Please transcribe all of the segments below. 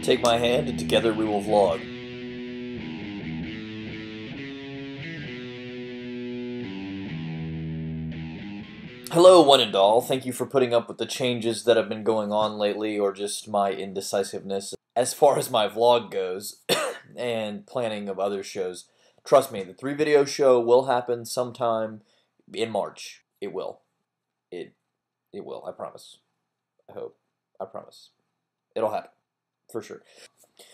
Take my hand and together we will vlog. Hello, one and all. Thank you for putting up with the changes that have been going on lately, or just my indecisiveness as far as my vlog goes, and planning of other shows. Trust me, the 3-video show will happen sometime in March. It will. It will, I promise. I hope. I promise. It'll happen. For sure.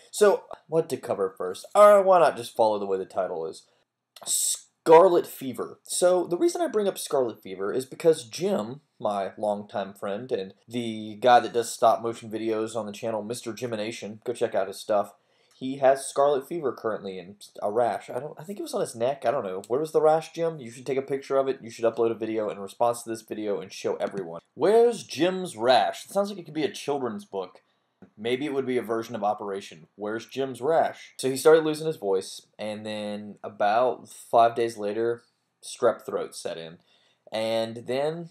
So, what to cover first? Why not just follow the way the title is? Scarlet Fever. So, the reason I bring up Scarlet Fever is because Jim, my longtime friend, and the guy that does stop-motion videos on the channel, Mr. Jimination, go check out his stuff, he has Scarlet Fever currently and a rash. I think it was on his neck. I don't know. Where was the rash, Jim? You should take a picture of it. You should upload a video in response to this video and show everyone. Where's Jim's rash? It sounds like it could be a children's book. Maybe it would be a version of Operation Where's Jim's Rash? So he started losing his voice, and then about 5 days later, strep throat set in. And then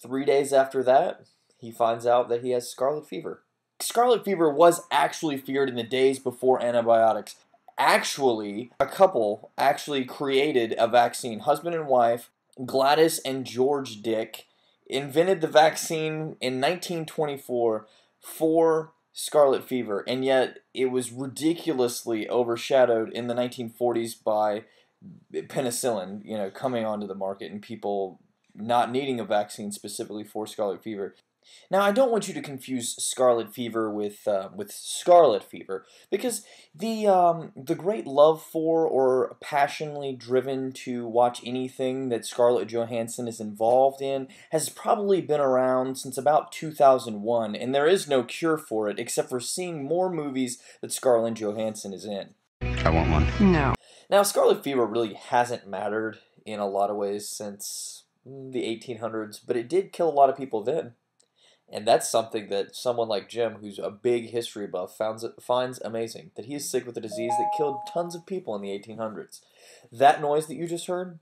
3 days after that, he finds out that he has scarlet fever. Scarlet fever was actually feared in the days before antibiotics. Actually, a couple actually created a vaccine. Husband and wife, Gladys and George Dick, invented the vaccine in 1924 for scarlet fever, and yet it was ridiculously overshadowed in the 1940s by penicillin, coming onto the market and people not needing a vaccine specifically for scarlet fever. Now, I don't want you to confuse scarlet fever with scarlet fever, because the great love for or passionately driven to watch anything that Scarlett Johansson is involved in has probably been around since about 2001, and there is no cure for it except for seeing more movies that Scarlett Johansson is in. I want one. No. Now, scarlet fever really hasn't mattered in a lot of ways since the 1800s, but it did kill a lot of people then. And that's something that someone like Jim, who's a big history buff, finds amazing. That he is sick with a disease that killed tons of people in the 1800s. That noise that you just heard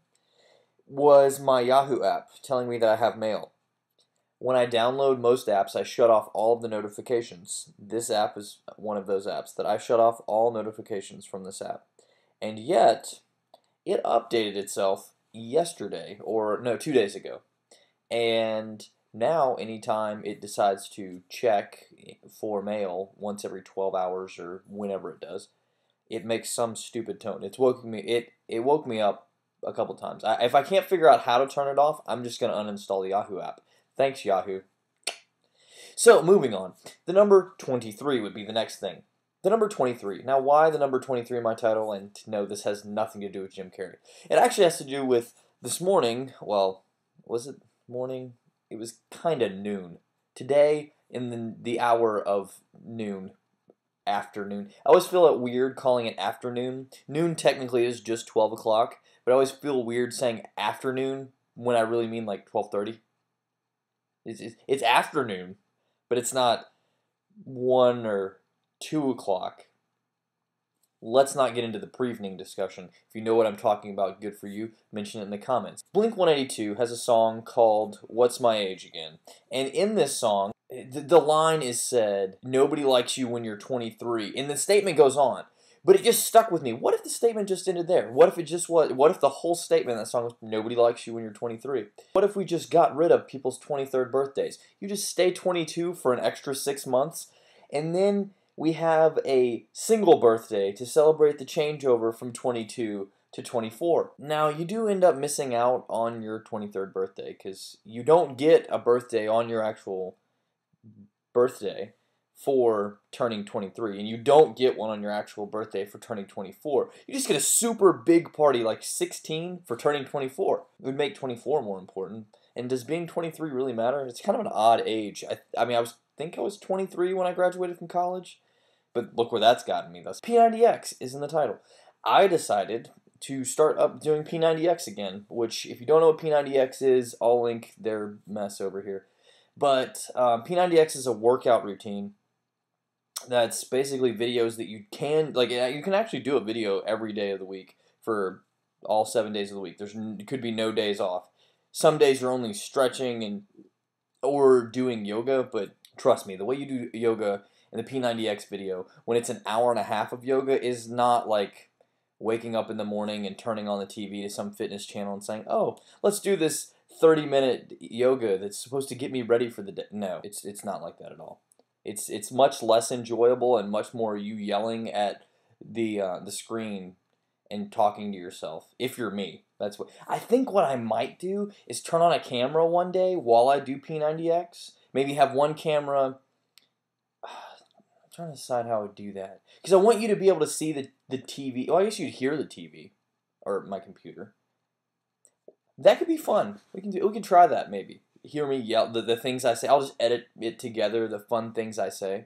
was my Yahoo app telling me that I have mail. When I download most apps, I shut off all of the notifications. This app is one of those apps that I shut off all notifications from this app. And yet, it updated itself yesterday, or no, 2 days ago. And now, anytime it decides to check for mail once every 12 hours or whenever it does, it makes some stupid tone. It woke me up a couple times. If I can't figure out how to turn it off, I'm just going to uninstall the Yahoo app. Thanks, Yahoo. So, moving on. The number 23 would be the next thing. The number 23. Now, why the number 23 in my title? And no, this has nothing to do with Jim Carrey. It actually has to do with this morning. Well, was it morning? It was kind of noon. Today, in the hour of noon, afternoon. I always feel it weird calling it afternoon. Noon technically is just 12 o'clock, but I always feel weird saying afternoon when I really mean like 12:30. It's afternoon, but it's not 1 or 2 o'clock. Let's not get into the pre-evening discussion. If you know what I'm talking about, good for you. Mention it in the comments. Blink-182 has a song called What's My Age Again? And in this song, the line is said, nobody likes you when you're 23. And the statement goes on. But it just stuck with me. What if the statement just ended there? What if it just was? What if the whole statement in that song was, nobody likes you when you're 23? What if we just got rid of people's 23rd birthdays? You just stay 22 for an extra 6 months, and then we have a single birthday to celebrate the changeover from 22 to 24. Now, you do end up missing out on your 23rd birthday because you don't get a birthday on your actual birthday for turning 23, and you don't get one on your actual birthday for turning 24. You just get a super big party like 16 for turning 24. It would make 24 more important. And does being 23 really matter? It's kind of an odd age. I mean, I think I was 23 when I graduated from college. But look where that's gotten me. Thus, P90X is in the title. I decided to start up doing P90X again, which, if you don't know what P90X is, I'll link their mess over here. But P90X is a workout routine that's basically videos that you can actually do a video every day of the week for all 7 days of the week. There could be no days off. Some days you're only stretching or doing yoga, but trust me, the way you do yoga in the P90X video, when it's an hour and a half of yoga, is not like waking up in the morning and turning on the TV to some fitness channel and saying, "Oh, let's do this 30-minute yoga that's supposed to get me ready for the day." No, it's not like that at all. It's much less enjoyable and much more you yelling at the screen and talking to yourself. If you're me, that's what I think. What I might do is turn on a camera one day while I do P90X. Maybe have one camera. I'm trying to decide how I would do that, because I want you to be able to see the TV. Oh, I guess you'd hear the TV or my computer. That could be fun. We can try that maybe. Hear me yell the things I say. I'll just edit it together, the fun things I say.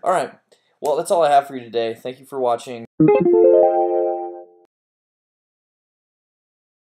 All right. Well, that's all I have for you today. Thank you for watching.